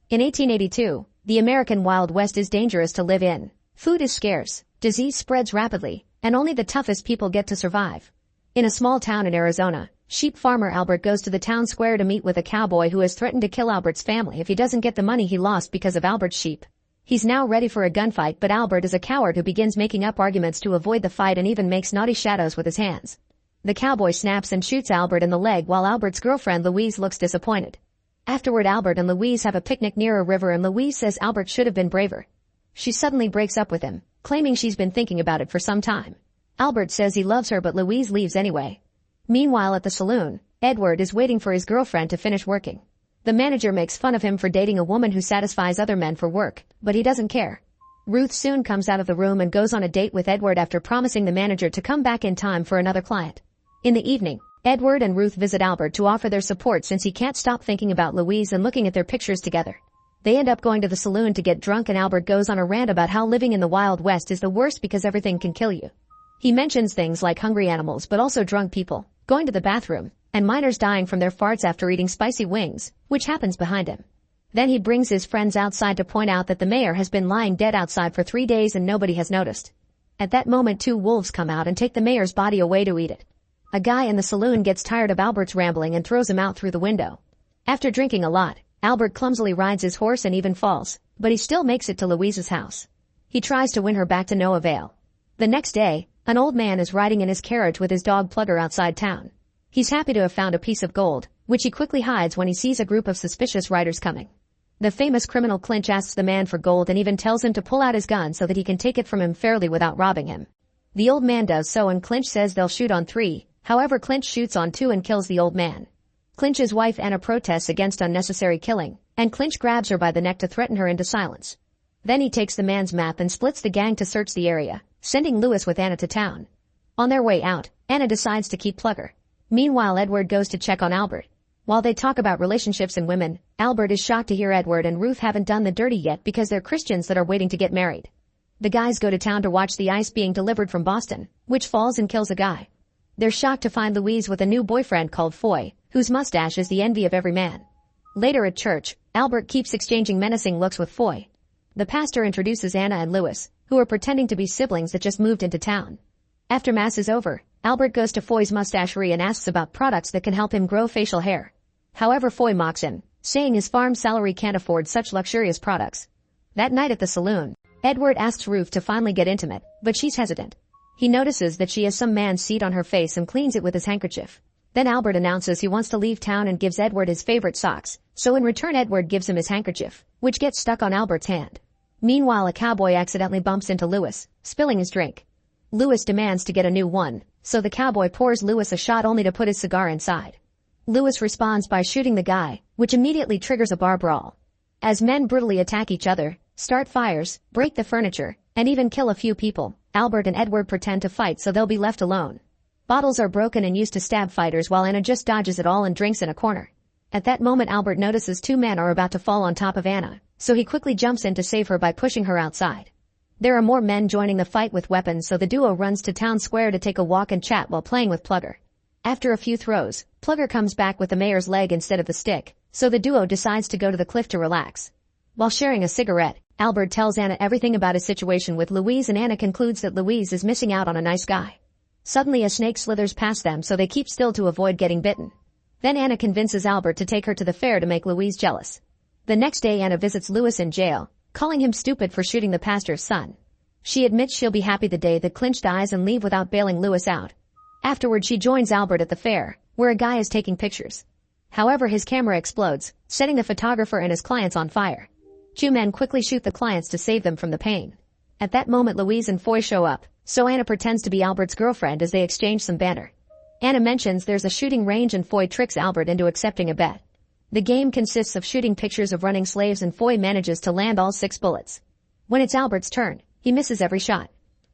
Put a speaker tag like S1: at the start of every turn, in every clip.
S1: In 1882, the American Wild West is dangerous to live in. Food is scarce, disease spreads rapidly, and only the toughest people get to survive. In a small town in Arizona, sheep farmer Albert goes to the town square to meet with a cowboy who has threatened to kill Albert's family if he doesn't get the money he lost because of Albert's sheep. He's now ready for a gunfight, but Albert is a coward who begins making up arguments to avoid the fight and even makes naughty shadows with his hands. The cowboy snaps and shoots Albert in the leg while Albert's girlfriend Louise looks disappointed. Afterward, Albert and Louise have a picnic near a river and Louise says Albert should have been braver. She suddenly breaks up with him, claiming she's been thinking about it for some time. Albert says he loves her but Louise leaves anyway. Meanwhile at the saloon, Edward is waiting for his girlfriend to finish working. The manager makes fun of him for dating a woman who satisfies other men for work, but he doesn't care. Ruth soon comes out of the room and goes on a date with Edward after promising the manager to come back in time for another client. In the evening, Edward and Ruth visit Albert to offer their support since he can't stop thinking about Louise and looking at their pictures together. They end up going to the saloon to get drunk and Albert goes on a rant about how living in the Wild West is the worst because everything can kill you. He mentions things like hungry animals but also drunk people, going to the bathroom, and miners dying from their farts after eating spicy wings, which happens behind him. Then he brings his friends outside to point out that the mayor has been lying dead outside for 3 days and nobody has noticed. At that moment 2 wolves come out and take the mayor's body away to eat it. A guy in the saloon gets tired of Albert's rambling and throws him out through the window. After drinking a lot, Albert clumsily rides his horse and even falls, but he still makes it to Louise's house. He tries to win her back to no avail. The next day, an old man is riding in his carriage with his dog Plugger outside town. He's happy to have found a piece of gold, which he quickly hides when he sees a group of suspicious riders coming. The famous criminal Clinch asks the man for gold and even tells him to pull out his gun so that he can take it from him fairly without robbing him. The old man does so and Clinch says they'll shoot on 3, however Clinch shoots on 2 and kills the old man. Clinch's wife Anna protests against unnecessary killing, and Clinch grabs her by the neck to threaten her into silence. Then he takes the man's map and splits the gang to search the area, sending Lewis with Anna to town. On their way out, Anna decides to keep Plugger. Meanwhile, Edward goes to check on Albert. While they talk about relationships and women, Albert is shocked to hear Edward and Ruth haven't done the dirty yet because they're Christians that are waiting to get married. The guys go to town to watch the ice being delivered from Boston, which falls and kills a guy. They're shocked to find Louise with a new boyfriend called Foy, whose mustache is the envy of every man. Later at church, Albert keeps exchanging menacing looks with Foy. The pastor introduces Anna and Lewis, who are pretending to be siblings that just moved into town. After mass is over, Albert goes to Foy's mustachery and asks about products that can help him grow facial hair. However, Foy mocks him, saying his farm salary can't afford such luxurious products. That night at the saloon, Edward asks Ruth to finally get intimate, but she's hesitant. He notices that she has some man's seed on her face and cleans it with his handkerchief. Then Albert announces he wants to leave town and gives Edward his favorite socks, so in return Edward gives him his handkerchief, which gets stuck on Albert's hand. Meanwhile, a cowboy accidentally bumps into Lewis, spilling his drink. Lewis demands to get a new one, so the cowboy pours Lewis a shot only to put his cigar inside. Lewis responds by shooting the guy, which immediately triggers a bar brawl. As men brutally attack each other, start fires, break the furniture, and even kill a few people, Albert and Edward pretend to fight so they'll be left alone. Bottles are broken and used to stab fighters while Anna just dodges it all and drinks in a corner. At that moment Albert notices 2 men are about to fall on top of Anna, so he quickly jumps in to save her by pushing her outside. There are more men joining the fight with weapons, so the duo runs to town square to take a walk and chat while playing with Plugger. After a few throws, Plugger comes back with the mayor's leg instead of the stick, so the duo decides to go to the cliff to relax. While sharing a cigarette, Albert tells Anna everything about his situation with Louise and Anna concludes that Louise is missing out on a nice guy. Suddenly a snake slithers past them so they keep still to avoid getting bitten. Then Anna convinces Albert to take her to the fair to make Louise jealous. The next day Anna visits Lewis in jail, calling him stupid for shooting the pastor's son. She admits she'll be happy the day that Clinch dies and leave without bailing Lewis out. Afterward she joins Albert at the fair, where a guy is taking pictures. However, his camera explodes, setting the photographer and his clients on fire. 2 men quickly shoot the clients to save them from the pain. At that moment Louise and Foy show up, so Anna pretends to be Albert's girlfriend as they exchange some banter. Anna mentions there's a shooting range and Foy tricks Albert into accepting a bet. The game consists of shooting pictures of running slaves and Foy manages to land all 6 bullets. When it's Albert's turn, he misses every shot.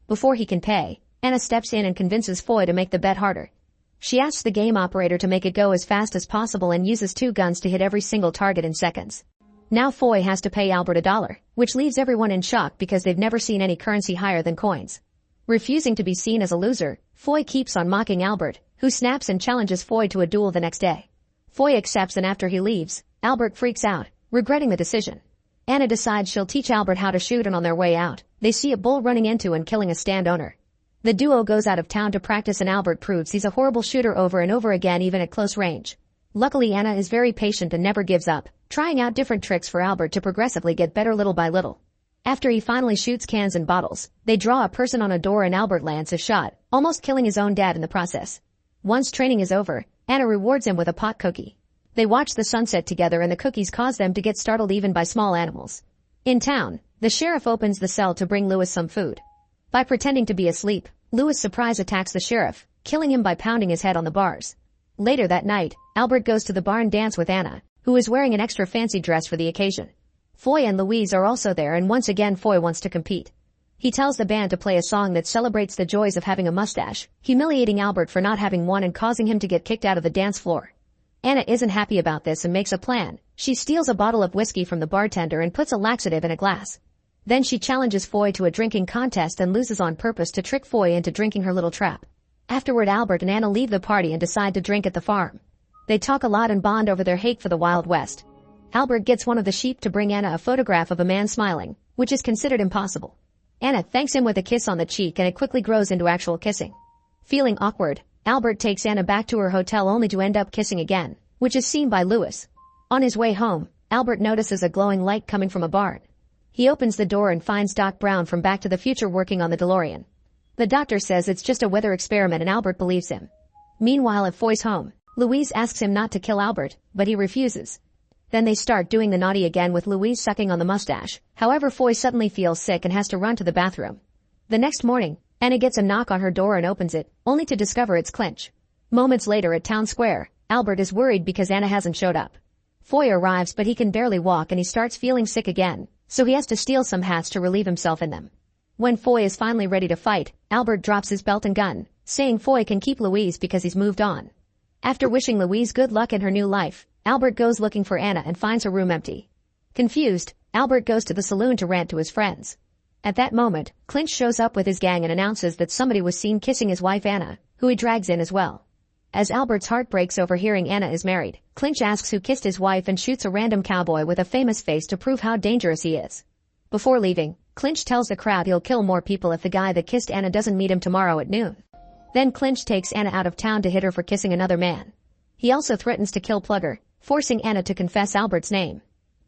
S1: Before he can pay, Anna steps in and convinces Foy to make the bet harder. She asks the game operator to make it go as fast as possible and uses 2 guns to hit every single target in seconds. Now Foy has to pay Albert $1, which leaves everyone in shock because they've never seen any currency higher than coins. Refusing to be seen as a loser, Foy keeps on mocking Albert, who snaps and challenges Foy to a duel the next day. Foy accepts and after he leaves, Albert freaks out, regretting the decision. Anna decides she'll teach Albert how to shoot, and on their way out, they see a bull running into and killing a stand owner. The duo goes out of town to practice, and Albert proves he's a horrible shooter over and over again, even at close range. Luckily, Anna is very patient and never gives up, trying out different tricks for Albert to progressively get better little by little. After he finally shoots cans and bottles, they draw a person on a door and Albert lands a shot, almost killing his own dad in the process. Once training is over, Anna rewards him with a pot cookie. They watch the sunset together, and the cookies cause them to get startled even by small animals. In town, the sheriff opens the cell to bring Lewis some food. By pretending to be asleep, Lewis surprise attacks the sheriff, killing him by pounding his head on the bars. Later that night, Albert goes to the bar and dance with Anna, who is wearing an extra fancy dress for the occasion. Foy and Louise are also there, and once again Foy wants to compete. He tells the band to play a song that celebrates the joys of having a mustache, humiliating Albert for not having one and causing him to get kicked out of the dance floor. Anna isn't happy about this and makes a plan. She steals a bottle of whiskey from the bartender and puts a laxative in a glass. Then she challenges Foy to a drinking contest and loses on purpose to trick Foy into drinking her little trap. Afterward, Albert and Anna leave the party and decide to drink at the farm. They talk a lot and bond over their hate for the Wild West. Albert gets one of the sheep to bring Anna a photograph of a man smiling, which is considered impossible. Anna thanks him with a kiss on the cheek, and it quickly grows into actual kissing. Feeling awkward, Albert takes Anna back to her hotel only to end up kissing again, which is seen by Lewis. On his way home, Albert notices a glowing light coming from a barn. He opens the door and finds Doc Brown from Back to the Future working on the DeLorean. The doctor says it's just a weather experiment, and Albert believes him. Meanwhile, at Foy's home, Louise asks him not to kill Albert, but he refuses. Then they start doing the naughty again, with Louise sucking on the mustache. However, Foy suddenly feels sick and has to run to the bathroom. The next morning, Anna gets a knock on her door and opens it, only to discover it's Clinch. Moments later at Town Square, Albert is worried because Anna hasn't showed up. Foy arrives, but he can barely walk and he starts feeling sick again, so he has to steal some hats to relieve himself in them. When Foy is finally ready to fight, Albert drops his belt and gun, saying Foy can keep Louise because he's moved on. After wishing Louise good luck in her new life, Albert goes looking for Anna and finds her room empty. Confused, Albert goes to the saloon to rant to his friends. At that moment, Clinch shows up with his gang and announces that somebody was seen kissing his wife Anna, who he drags in as well. As Albert's heart breaks over hearing Anna is married, Clinch asks who kissed his wife and shoots a random cowboy with a famous face to prove how dangerous he is. Before leaving, Clinch tells the crowd he'll kill more people if the guy that kissed Anna doesn't meet him tomorrow at noon. Then Clinch takes Anna out of town to hit her for kissing another man. He also threatens to kill Plugger, forcing Anna to confess Albert's name.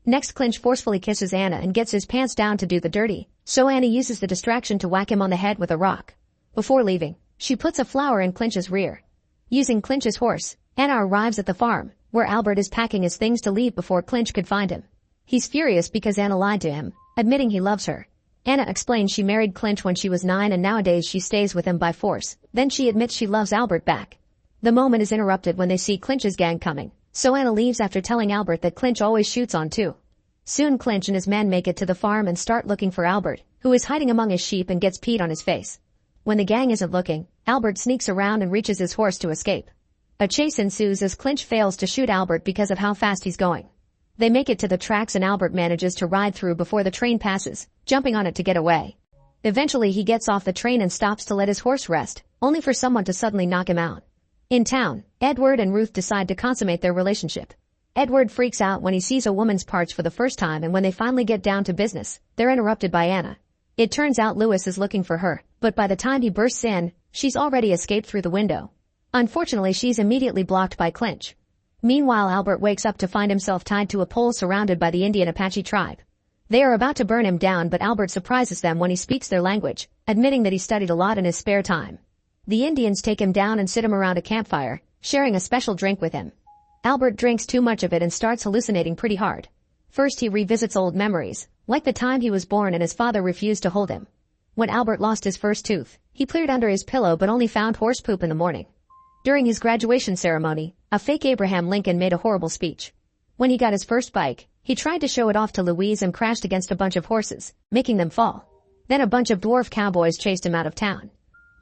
S1: Next, Clinch forcefully kisses Anna and gets his pants down to do the dirty, so Anna uses the distraction to whack him on the head with a rock. Before leaving, she puts a flower in Clinch's rear. Using Clinch's horse, Anna arrives at the farm, where Albert is packing his things to leave before Clinch could find him. He's furious because Anna lied to him, admitting he loves her. Anna explains she married Clinch when she was 9 and nowadays she stays with him by force. Then she admits she loves Albert back. The moment is interrupted when they see Clinch's gang coming, so Anna leaves after telling Albert that Clinch always shoots on two. Soon Clinch and his men make it to the farm and start looking for Albert, who is hiding among his sheep and gets peed on his face. When the gang isn't looking, Albert sneaks around and reaches his horse to escape. A chase ensues as Clinch fails to shoot Albert because of how fast he's going. They make it to the tracks and Albert manages to ride through before the train passes, jumping on it to get away. Eventually he gets off the train and stops to let his horse rest, only for someone to suddenly knock him out. In town, Edward and Ruth decide to consummate their relationship. Edward freaks out when he sees a woman's parts for the first time, and when they finally get down to business, they're interrupted by Anna. It turns out Lewis is looking for her, but by the time he bursts in, she's already escaped through the window. Unfortunately, she's immediately blocked by Clinch. Meanwhile, Albert wakes up to find himself tied to a pole surrounded by the Indian Apache tribe. They are about to burn him down, but Albert surprises them when he speaks their language, admitting that he studied a lot in his spare time. The Indians take him down and sit him around a campfire, sharing a special drink with him. Albert drinks too much of it and starts hallucinating pretty hard. First he revisits old memories, like the time he was born and his father refused to hold him. When Albert lost his first tooth, he peered under his pillow but only found horse poop in the morning. During his graduation ceremony, a fake Abraham Lincoln made a horrible speech. When he got his first bike, he tried to show it off to Louise and crashed against a bunch of horses, making them fall. Then a bunch of dwarf cowboys chased him out of town.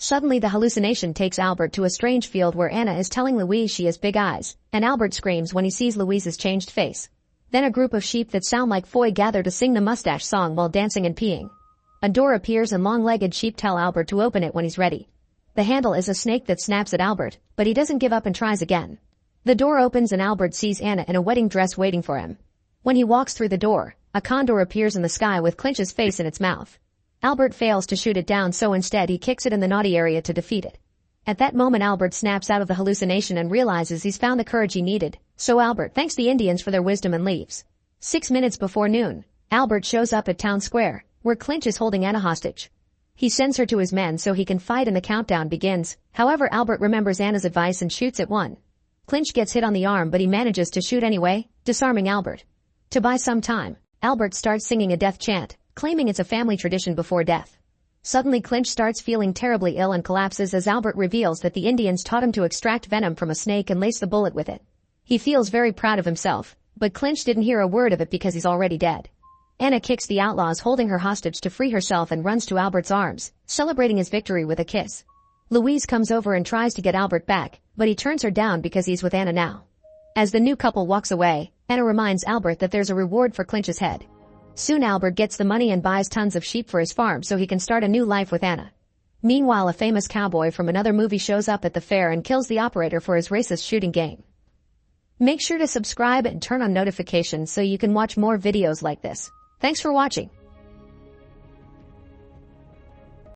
S1: Suddenly the hallucination takes Albert to a strange field where Anna is telling Louise she has big eyes, and Albert screams when he sees Louise's changed face. Then a group of sheep that sound like Foy gather to sing the mustache song while dancing and peeing. A door appears and long-legged sheep tell Albert to open it when he's ready. The handle is a snake that snaps at Albert, but he doesn't give up and tries again. The door opens and Albert sees Anna in a wedding dress waiting for him. When he walks through the door, a condor appears in the sky with Clinch's face in its mouth. Albert fails to shoot it down, so instead he kicks it in the naughty area to defeat it. At that moment Albert snaps out of the hallucination and realizes he's found the courage he needed, so Albert thanks the Indians for their wisdom and leaves. 6 minutes before noon, Albert shows up at town square, where Clinch is holding Anna hostage. He sends her to his men so he can fight and the countdown begins. However, Albert remembers Anna's advice and shoots at one. Clinch gets hit on the arm, but he manages to shoot anyway, disarming Albert. To buy some time, Albert starts singing a death chant, claiming it's a family tradition before death. Suddenly Clinch starts feeling terribly ill and collapses as Albert reveals that the Indians taught him to extract venom from a snake and lace the bullet with it. He feels very proud of himself, but Clinch didn't hear a word of it because he's already dead. Anna kicks the outlaws holding her hostage to free herself and runs to Albert's arms, celebrating his victory with a kiss. Louise comes over and tries to get Albert back, but he turns her down because he's with Anna now. As the new couple walks away, Anna reminds Albert that there's a reward for Clinch's head. Soon Albert gets the money and buys tons of sheep for his farm so he can start a new life with Anna. Meanwhile, a famous cowboy from another movie shows up at the fair and kills the operator for his racist shooting game. Make sure to subscribe and turn on notifications so you can watch more videos like this. Thanks for watching.